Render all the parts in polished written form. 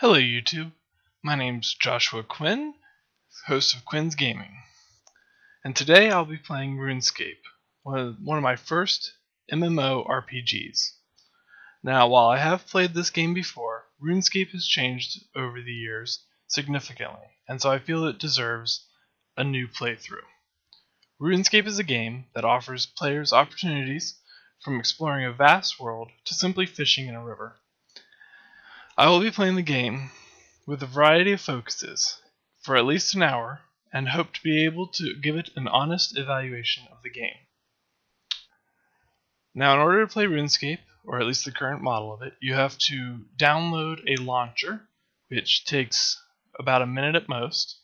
Hello YouTube, my name's Joshua Quinn, host of Quinn's Gaming, and today I'll be playing RuneScape, one of my first MMORPGs. Now while I have played this game before, RuneScape has changed over the years significantly, and so I feel it deserves a new playthrough. RuneScape is a game that offers players opportunities from exploring a vast world to simply fishing in a river. I will be playing the game with a variety of focuses for at least an hour and hope to be able to give it an honest evaluation of the game. Now in order to play RuneScape, or at least the current model of it, you have to download a launcher, which takes about a minute at most,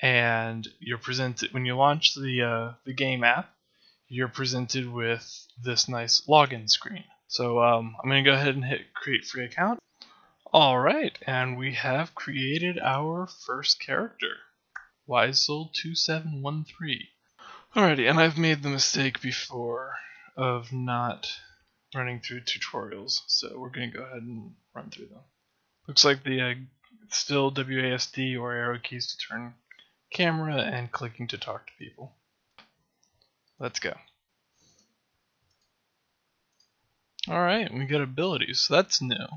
and you're presented, when you launch the game app, you're presented with this nice login screen. So I'm going to go ahead and hit create free account. Alright, and we have created our first character, WiseSoul2713. Alrighty, and I've made the mistake before of not running through tutorials, so we're going to go ahead and run through them. Looks like the still WASD or arrow keys to turn camera and clicking to talk to people. Let's go. Alright, we got abilities, so that's new.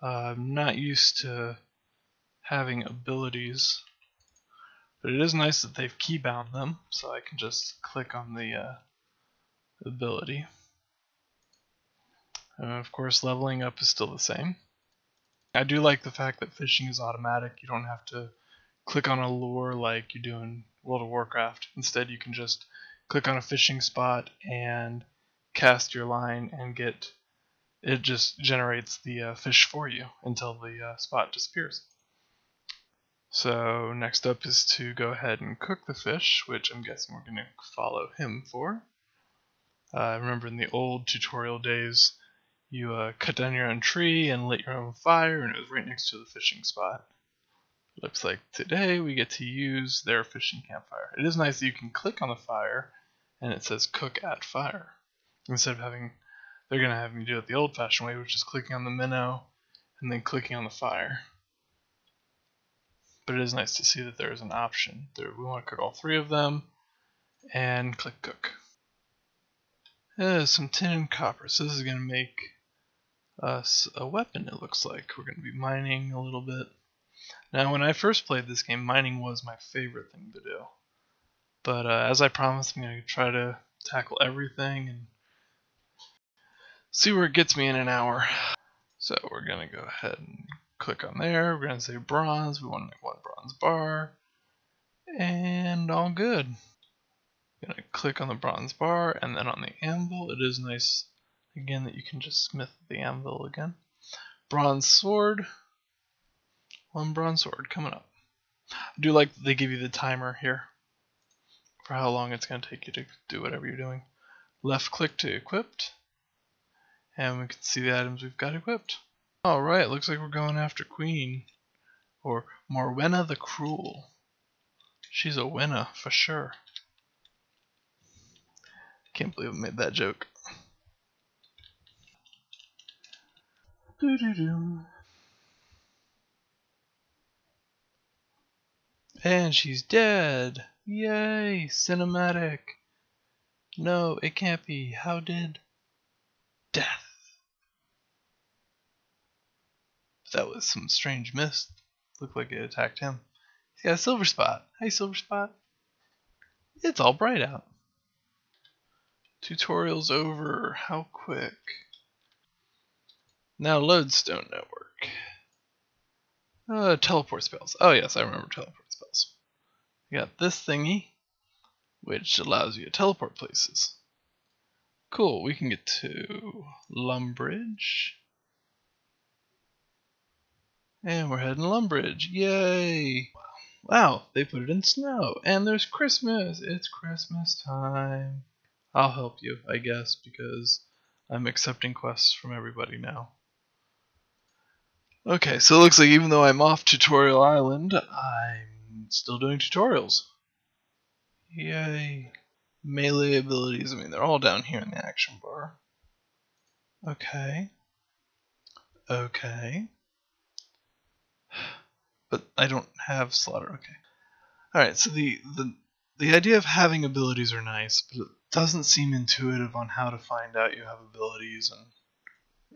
I'm not used to having abilities, but it is nice that they've keybound them, so I can just click on the ability. And of course, leveling up is still the same. I do like the fact that fishing is automatic. You don't have to click on a lure like you do in World of Warcraft. Instead, you can just click on a fishing spot and cast your line and it just generates the fish for you until the spot disappears. So next up is to go ahead and cook the fish, which I'm guessing we're going to follow him for. I remember in the old tutorial days, you cut down your own tree and lit your own fire, and it was right next to the fishing spot. Looks like today we get to use their fishing campfire. It is nice that you can click on the fire and it says cook at fire, instead of having they're going to have me do it the old-fashioned way, which is clicking on the minnow and then clicking on the fire. But it is nice to see that there is an option. We want to cook all three of them, and click cook. Some tin and copper, so this is going to make us a weapon, it looks like. We're going to be mining a little bit. Now when I first played this game, mining was my favorite thing to do. But as I promised, I'm going to try to tackle everything and see where it gets me in an hour. So we're going to go ahead and click on there. We're going to say bronze. We want to make one bronze bar. And all good. Going to click on the bronze bar and then on the anvil. It is nice, again, that you can just smith the anvil again. Bronze sword. One bronze sword coming up. I do like that they give you the timer here for how long it's going to take you to do whatever you're doing. Left click to equipped. And we can see the items we've got equipped. Alright, looks like we're going after Queen. Or Morwenna the Cruel. She's a winner for sure. Can't believe I made that joke. Doo-doo-doo. And she's dead. Yay, cinematic. No, it can't be. How did death? That was some strange mist. Looked like it attacked him. He's got a silver spot. Hey, silver spot. It's all bright out. Tutorial's over. How quick. Now lodestone network. Teleport spells. Oh yes, I remember teleport spells. We got this thingy, which allows you to teleport places. Cool, we can get to Lumbridge. And we're heading to Lumbridge. Yay! Wow, they put it in snow. And there's Christmas. It's Christmas time. I'll help you, I guess, because I'm accepting quests from everybody now. Okay, so it looks like even though I'm off Tutorial Island, I'm still doing tutorials. Yay. Melee abilities, I mean, they're all down here in the action bar. Okay. Okay. but I don't have slaughter. Okay. Alright, so the idea of having abilities are nice, but it doesn't seem intuitive on how to find out you have abilities and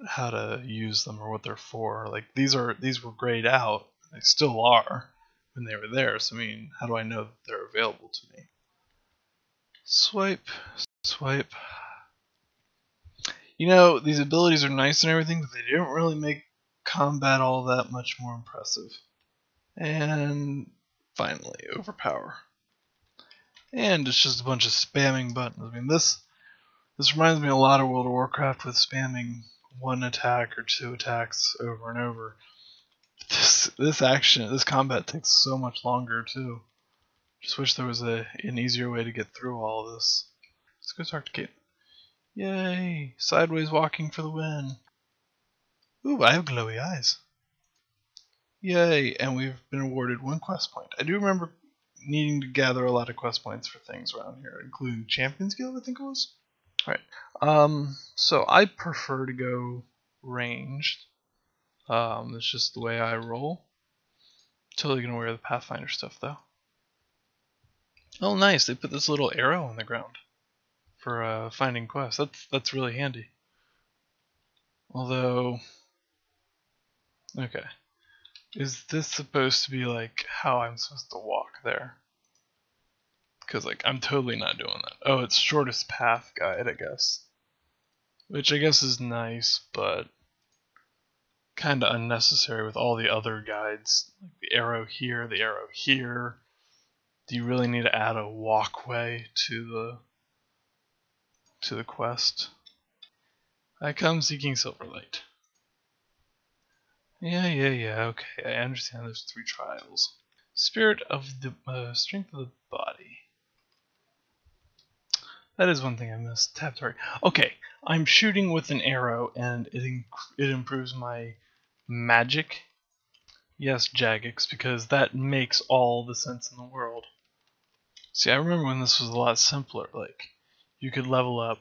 how to use them or what they're for. Like these were grayed out. They still are when they were there, so I mean, how do I know that they're available to me? Swipe, swipe. You know, these abilities are nice and everything, but they don't really make combat all that much more impressive. And finally, overpower. And it's just a bunch of spamming buttons. I mean, this reminds me a lot of World of Warcraft with spamming one attack or two attacks over and over. This combat takes so much longer too. Just wish there was an easier way to get through all of this. Let's go talk to Kate. Yay! Sideways walking for the win. Ooh, I have glowy eyes. Yay! And we've been awarded 1 quest point. I do remember needing to gather a lot of quest points for things around here, including Champions Guild, I think it was. Alright. So I prefer to go ranged. That's just the way I roll. Totally gonna wear the Pathfinder stuff though. Oh, nice! They put this little arrow on the ground for finding quests. That's really handy. Although, okay, is this supposed to be like how I'm supposed to walk there? Because like I'm totally not doing that. Oh, it's shortest path guide, I guess. Which I guess is nice, but kind of unnecessary with all the other guides. Like the arrow here, the arrow here. Do you really need to add a walkway to the quest? I come seeking Silverlight. Yeah, okay, I understand there's 3 trials. Spirit of the, strength of the body. That is one thing I missed. Tab target. Okay, I'm shooting with an arrow and it improves my magic. Yes, Jagex, because that makes all the sense in the world. See, I remember when this was a lot simpler. Like, you could level up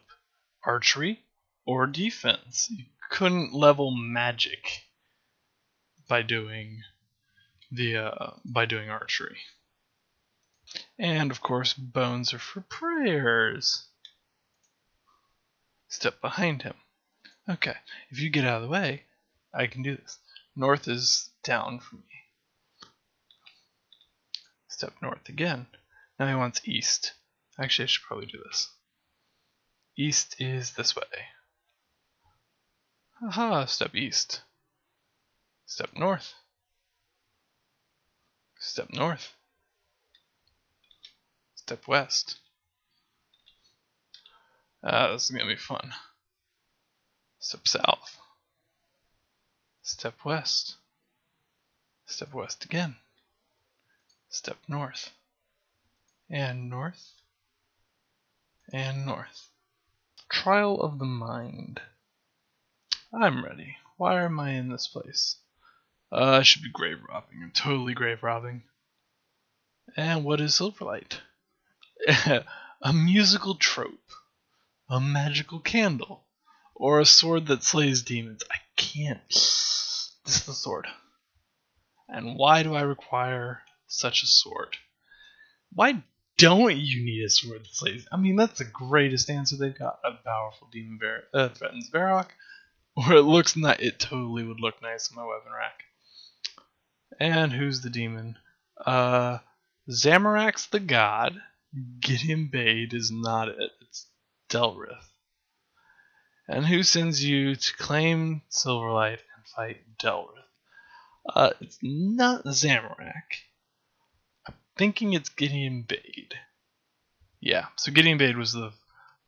archery or defense. You couldn't level magic by doing archery. And of course, bones are for prayers. Step behind him. Okay, if you get out of the way, I can do this. North is down for me. Step north again. Now he wants east. Actually, I should probably do this. East is this way. Aha, step east. Step north. Step north. Step west. This is going to be fun. Step south. Step west. Step west again. Step north. And north. And north. Trial of the mind. I'm ready. Why am I in this place? I should be grave robbing. I'm totally grave robbing. And what is Silverlight? A musical trope. A magical candle. Or a sword that slays demons. I can't. This is the sword. And why do I require such a sword? Why don't you need a sword that slays? I mean, that's the greatest answer they've got. A powerful demon threatens Varrock. Or it looks nice. It totally would look nice in my weapon rack. And who's the demon? Zamorak's the god. Gideon Bade is not it. It's Delrith. And who sends you to claim Silverlight and fight Delrith? It's not Zamorak. I'm thinking it's Gideon Bade. Yeah, so Gideon Bade was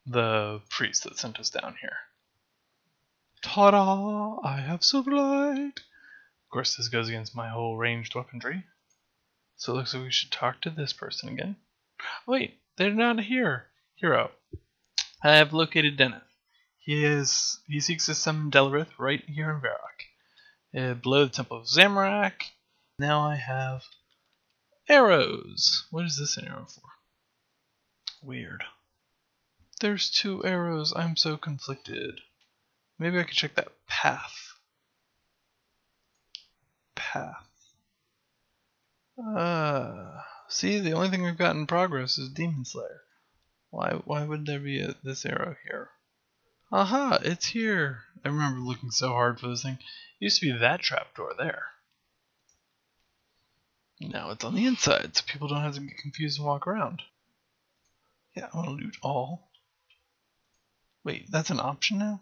the priest that sent us down here. Ta-da! I have Silverlight! Of course, this goes against my whole ranged weaponry. So it looks like we should talk to this person again. Wait, they're not here. Hero. I have located Deneth. He seeks to summon Delrith right here in Varrock. Below the Temple of Zamorak. Now I have arrows. What is this an arrow for? Weird. There's 2 arrows. I'm so conflicted. Maybe I could check that path. Path. See, the only thing we've got in progress is Demon Slayer. Why would there be this arrow here? Aha, it's here. I remember looking so hard for this thing. It used to be that trapdoor there. Now it's on the inside, so people don't have to get confused and walk around. Yeah, I want to loot all. Wait, that's an option now?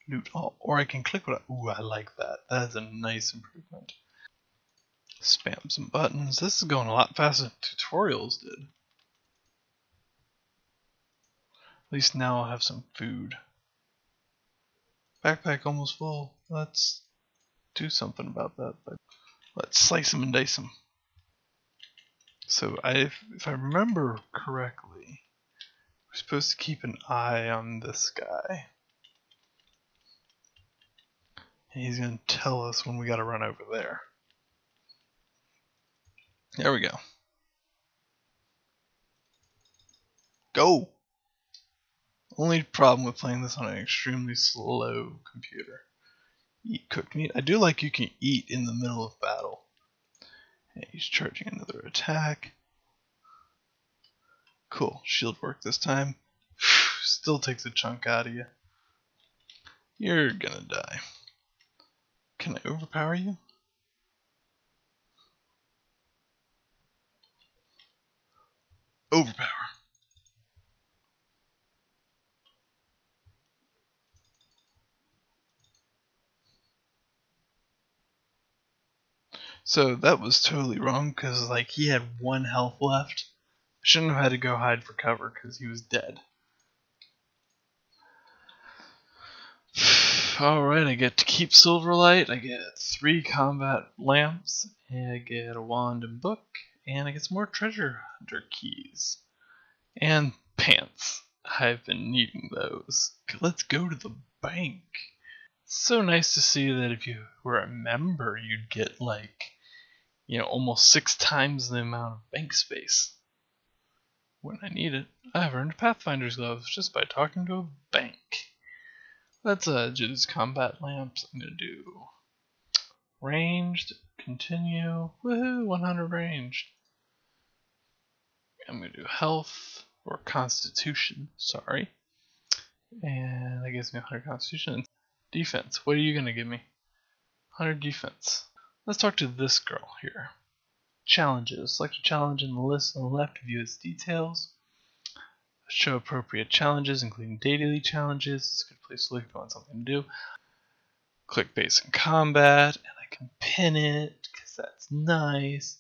Loot all. Or I can click what I... Ooh, I like that. That is a nice improvement. Spam some buttons. This is going a lot faster than tutorials did. At least now I'll have some food. Backpack almost full. Let's do something about that. Let's slice them and dice them. So if I remember correctly, we're supposed to keep an eye on this guy. And he's going to tell us when we got to run over there. There we go. Go! Only problem with playing this on an extremely slow computer. Eat cooked meat. I do like you can eat in the middle of battle. And he's charging another attack. Cool. Shield work this time. Still takes a chunk out of you. You're gonna die. Can I overpower you? Overpower. So that was totally wrong because like he had 1 health left. I shouldn't have had to go hide for cover because he was dead. Alright, I get to keep Silverlight, I get 3 combat lamps, and I get a wand and book, and I get some more treasure hunter keys. And pants. I've been needing those. Let's go to the bank. It's so nice to see that if you were a member, you'd get like, almost 6 times the amount of bank space. When I need it, I've earned Pathfinder's gloves just by talking to a bank. Let's do these combat lamps. I'm going to do ranged, continue, woohoo, 100 ranged. I'm going to do health, or constitution, sorry. And that gives me 100 constitution. Defense, what are you going to give me? 100 defense. Let's talk to this girl here. Challenges. Select a challenge in the list on the left to view its details. Show appropriate challenges, including daily challenges. It's a good place to look if you want something to do. Click base in combat, and I can pin it because that's nice.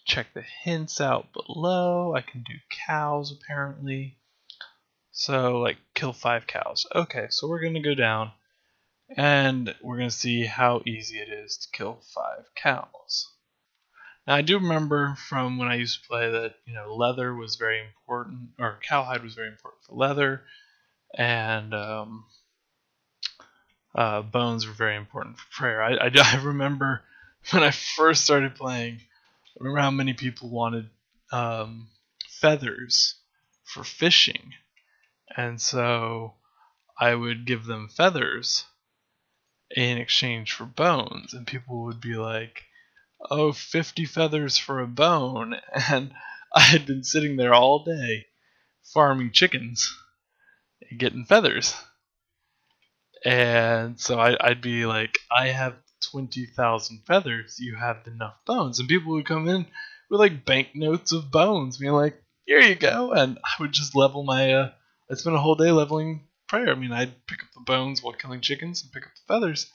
Check the hints out below. I can do cows apparently. So like kill 5 cows. Okay, so we're going to go down and we're going to see how easy it is to kill 5 cows. Now I do remember from when I used to play that leather was very important, or cowhide was very important for leather, and bones were very important for prayer. I remember when I first started playing, I remember how many people wanted feathers for fishing, and so I would give them feathers in exchange for bones, and people would be like, oh, 50 feathers for a bone, and I had been sitting there all day farming chickens and getting feathers. And so I'd be like, I have 20,000 feathers, you have enough bones. And people would come in with like banknotes of bones, being like, here you go. And I would just level my, I'd spend a whole day leveling prayer. I mean, I'd pick up the bones while killing chickens and pick up the feathers.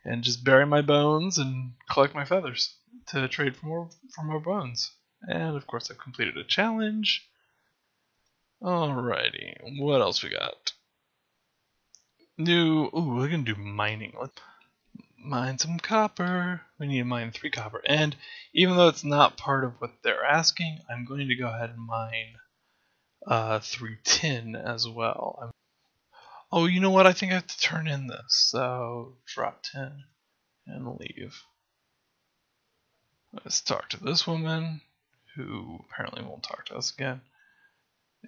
And just bury my bones and collect my feathers to trade for more bones. And of course, I've completed a challenge. Alrighty, what else we got? We're gonna do mining. Let's mine some copper. We need to mine 3 copper. And even though it's not part of what they're asking, I'm going to go ahead and mine 3 tin as well. Oh, you know what? I think I have to turn in this. So drop 10. And leave. Let's talk to this woman, who apparently won't talk to us again.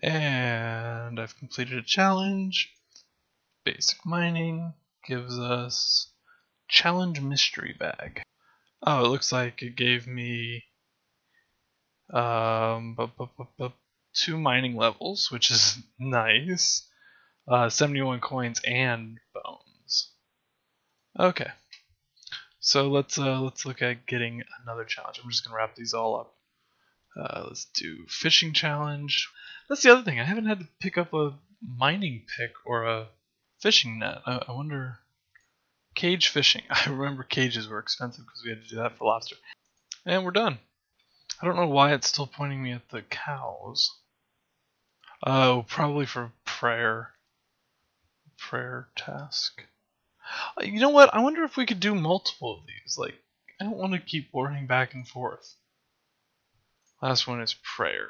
And I've completed a challenge. Basic mining gives us challenge mystery bag. Oh, it looks like it gave me 2 mining levels, which is nice. 71 coins and bones. Okay. So let's look at getting another challenge. I'm just gonna wrap these all up. Let's do fishing challenge. That's the other thing. I haven't had to pick up a mining pick or a fishing net. I wonder. Cage fishing. I remember cages were expensive because we had to do that for lobster. And we're done. I don't know why it's still pointing me at the cows. Oh, probably for prayer. Prayer task. You know what? I wonder if we could do multiple of these. Like, I don't want to keep ordering back and forth. Last one is prayer,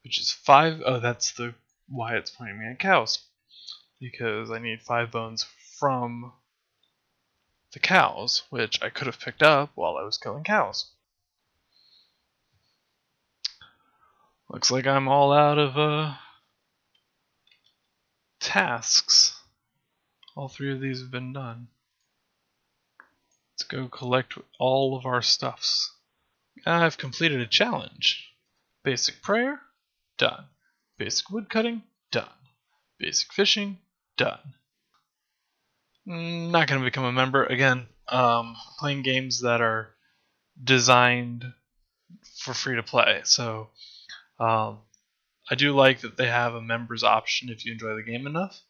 which is 5. Oh, that's why it's pointing me at cows. Because I need 5 bones from the cows, which I could have picked up while I was killing cows. Looks like I'm all out of tasks. All 3 of these have been done. Let's go collect all of our stuffs. I've completed a challenge. Basic prayer, done. Basic woodcutting, done. Basic fishing, done. Not going to become a member. Again, playing games that are designed for free to play. So I do like that they have a members option if you enjoy the game enough.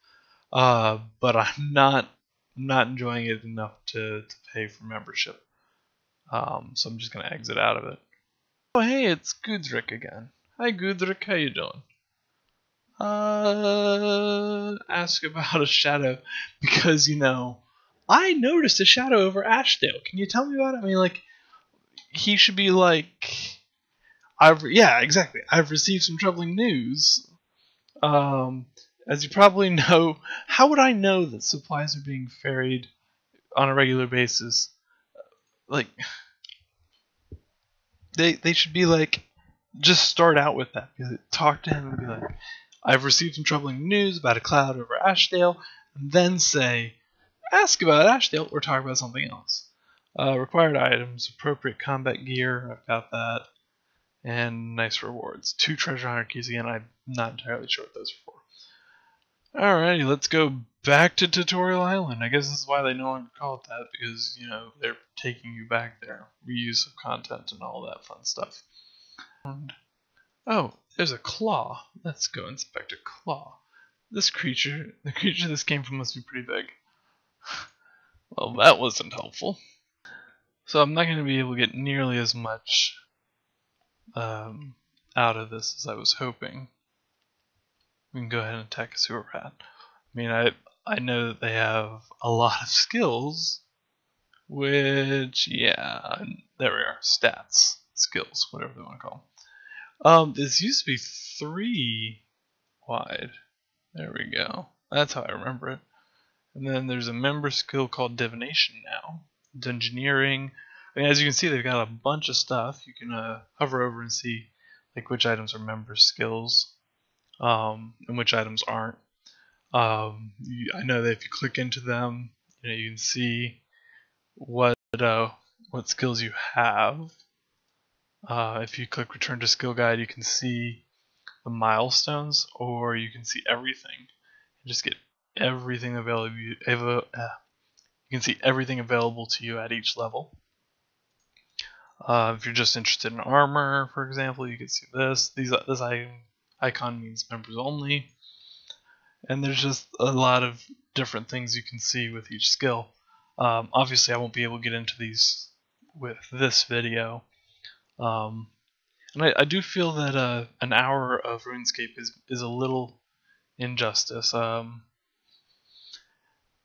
But I'm not enjoying it enough to pay for membership. So I'm just going to exit out of it. Oh, hey, it's Gudrick again. Hi, Gudrick. How you doing? Ask about a shadow because, I noticed a shadow over Ashdale. Can you tell me about it? I mean, like, he should be like, yeah, exactly. I've received some troubling news. As you probably know, how would I know that supplies are being ferried on a regular basis? Like, they should be like, just start out with that. Talk to him and be like, I've received some troubling news about a cloud over Ashdale, and then say, ask about Ashdale or talk about something else. Required items, appropriate combat gear, I've got that, and nice rewards. 2 treasure hunter keys again, I'm not entirely sure what those are for. Alrighty, let's go back to Tutorial Island. I guess this is why they no longer call it that, because, they're taking you back there. Reuse of content and all that fun stuff. Oh, there's a claw. Let's go inspect a claw. The creature this came from must be pretty big. Well, that wasn't helpful. So I'm not going to be able to get nearly as much out of this as I was hoping. We can go ahead and attack a sewer rat. I mean, I know that they have a lot of skills, which, yeah, there we are. Stats, skills, whatever they want to call them. This used to be 3 wide. There we go. That's how I remember it. And then there's a member skill called Divination now. Dungeoneering. I mean, as you can see, they've got a bunch of stuff. You can hover over and see like which items are member skills, and which items aren't. I know that if you click into them, you can see what skills you have. If you click Return to Skill Guide, you can see the milestones, or you can see everything. You just get everything available. You can see everything available to you at each level. If you're just interested in armor, for example, you can see this. This icon means members only. And there's just a lot of different things you can see with each skill. Obviously, I won't be able to get into these with this video. And I do feel that an hour of RuneScape is a little injustice.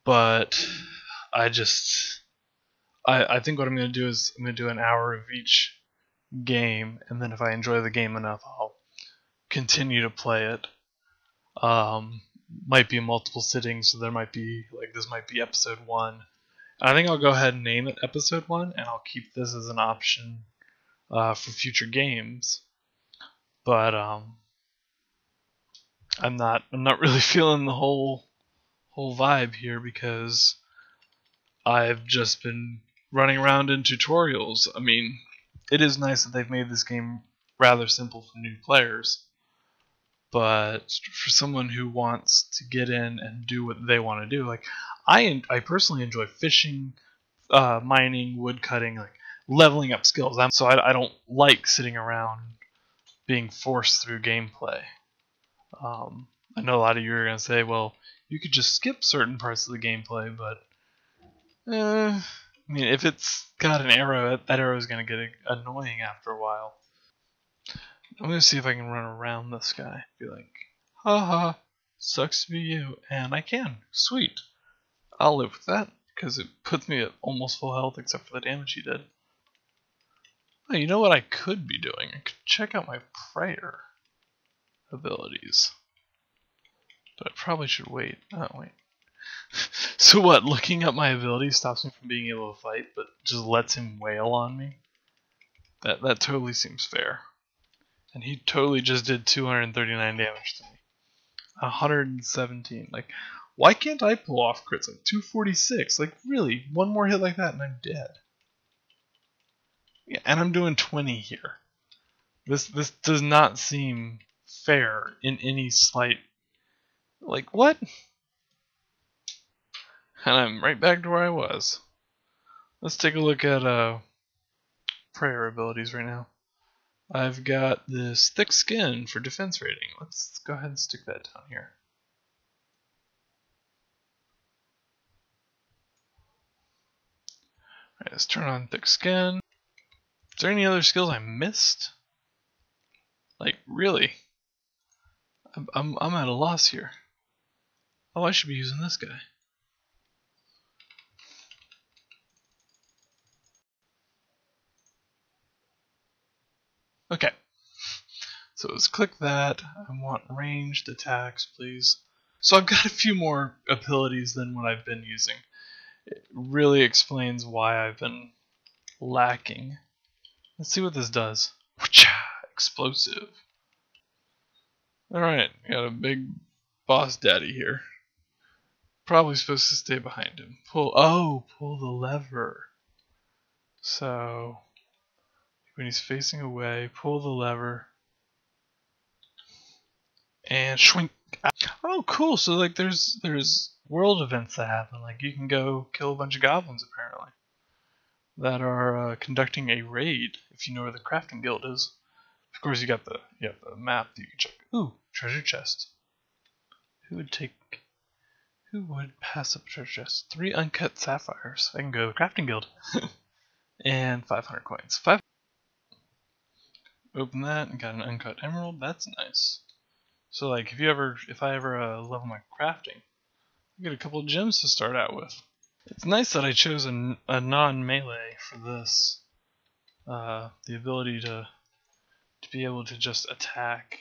But I think what I'm going to do is I'm going to do an hour of each game, and then if I enjoy the game enough, I'll continue to play it. Might be in multiple sittings, so there might be, like, this might be episode 1. I think I'll go ahead and name it episode 1, and I'll keep this as an option for future games. But I'm not really feeling the whole vibe here, because I've just been running around in tutorials. I mean, it is nice that they've made this game rather simple for new players. But for someone who wants to get in and do what they want to do, like I personally enjoy fishing, mining, wood cutting, like leveling up skills. So I don't like sitting around being forced through gameplay. I know a lot of you are going to say, well, you could just skip certain parts of the gameplay, but I mean, if it's got an arrow, that arrow is going to get annoying after a while. I'm going to see if I can run around this guy. Be like, haha, sucks to be you. And I can. Sweet. I'll live with that, because it puts me at almost full health except for the damage he did. Oh, you know what I could be doing? I could check out my prayer abilities. But I probably should wait. Oh, wait. So what, looking up my abilities stops me from being able to fight, but just lets him wail on me? That totally seems fair. And he totally just did 239 damage to me. 117. Like, why can't I pull off crits? Like, 246. Like, really, one more hit like that and I'm dead. Yeah, and I'm doing 20 here. This does not seem fair in any slight... Like, what? And I'm right back to where I was. Let's take a look at prayer abilities right now. I've got this thick skin for defense rating. Let's go ahead and stick that down here. Alright, let's turn on thick skin. Is there any other skills I missed? Like, really? I'm at a loss here. Oh, I should be using this guy. Okay. So let's click that. I want ranged attacks, please. So I've got a few more abilities than what I've been using. It really explains why I've been lacking. Let's see what this does. Explosive. Alright, got a big boss daddy here. Probably supposed to stay behind him. Pull the lever. So when he's facing away, pull the lever. And shwink. Oh, cool. So like there's world events that happen. Like you can go kill a bunch of goblins apparently that are conducting a raid. If you know where the crafting guild is. Of course, you have the map that you can check. Ooh, treasure chest. Who would pass up a treasure chest? 3 uncut sapphires. I can go to the crafting guild. And 500 coins. Open that and got an uncut emerald. That's nice. So like if I ever level my crafting, I get a couple of gems to start out with. It's nice that I chose a non-melee for this. The ability to be able to just attack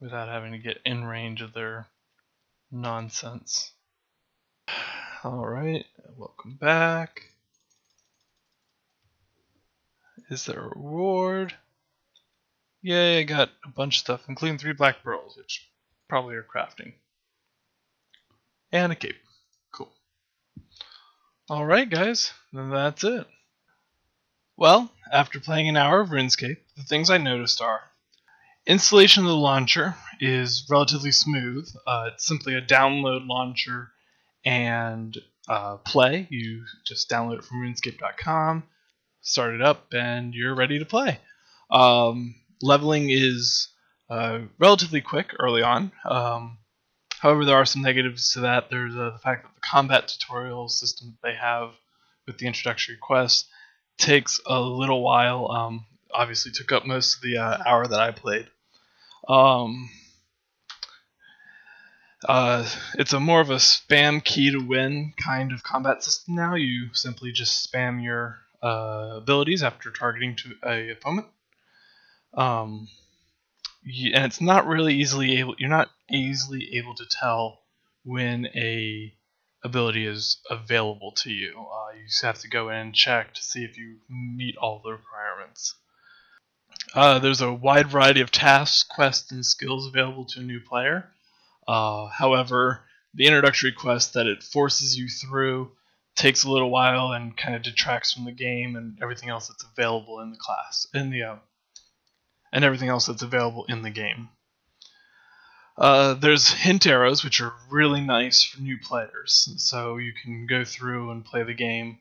without having to get in range of their nonsense. Alright, welcome back. Is there a reward? Yay, I got a bunch of stuff, including 3 black pearls, which probably are crafting. And a cape. Cool. Alright guys, then that's it. Well, after playing an hour of RuneScape, the things I noticed are: installation of the launcher is relatively smooth. It's simply a download launcher and play. You just download it from RuneScape.com, start it up, and you're ready to play. Leveling is relatively quick early on. However, there are some negatives to that. There's the fact that the combat tutorial system that they have with the introductory quest takes a little while. Obviously took up most of the hour that I played. It's more of a spam key to win kind of combat system now. You simply just spam your abilities after targeting to a opponent. And it's not really you're not easily able to tell when a ability is available to you. You just have to go in and check to see if you meet all the requirements. There's a wide variety of tasks, quests, and skills available to a new player. However, the introductory quest that it forces you through takes a little while and kind of detracts from the game and everything else that's available in the class, and everything else that's available in the game. There's hint arrows, which are really nice for new players. So you can go through and play the game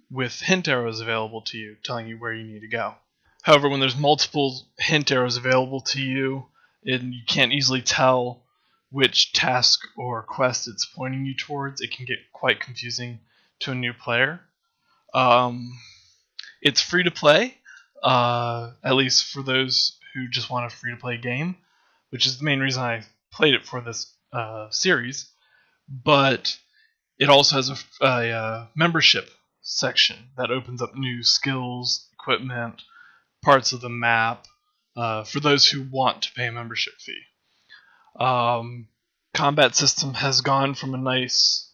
with hint arrows available to you, telling you where you need to go. However, when there's multiple hint arrows available to you, and you can't easily tell which task or quest it's pointing you towards, it can get quite confusing to a new player. It's free to play, at least for those who just want a free to play game, which is the main reason I played it for this series. But it also has a membership section that opens up new skills, equipment, parts of the map for those who want to pay a membership fee. Combat system has gone from a nice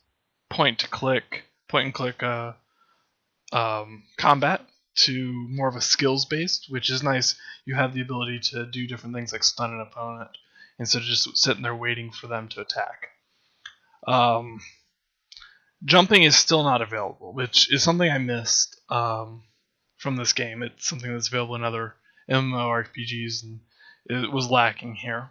point and click combat to more of a skills based, which is nice. You have the ability to do different things like stun an opponent instead of just sitting there waiting for them to attack. Jumping is still not available, which is something I missed from this game. It's something that's available in other MMORPGs, and it was lacking here.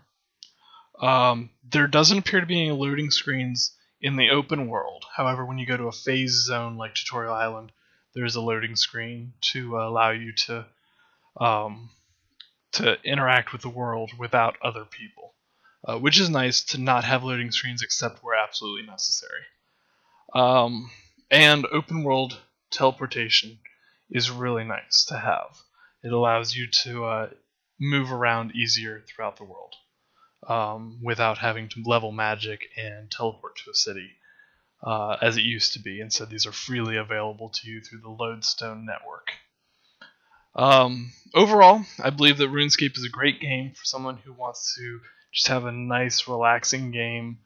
There doesn't appear to be any loading screens in the open world. However, when you go to a phase zone like Tutorial Island, there's a loading screen to allow you to interact with the world without other people, which is nice to not have loading screens except where absolutely necessary. And open world teleportation is really nice to have. It allows you to move around easier throughout the world without having to level magic and teleport to a city as it used to be. Instead, these are freely available to you through the Lodestone network. Overall, I believe that RuneScape is a great game for someone who wants to just have a nice, relaxing game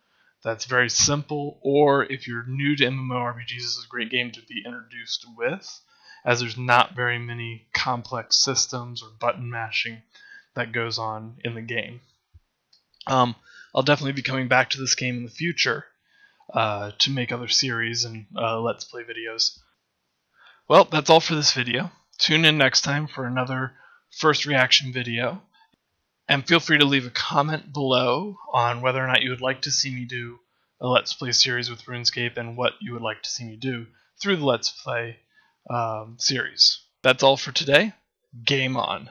that's very simple, or if you're new to MMORPGs, this is a great game to be introduced with, as there's not very many complex systems or button mashing that goes on in the game. I'll definitely be coming back to this game in the future to make other series and Let's Play videos. Well, that's all for this video. Tune in next time for another first reaction video. And feel free to leave a comment below on whether or not you would like to see me do a Let's Play series with RuneScape and what you would like to see me do through the Let's Play series. That's all for today. Game on.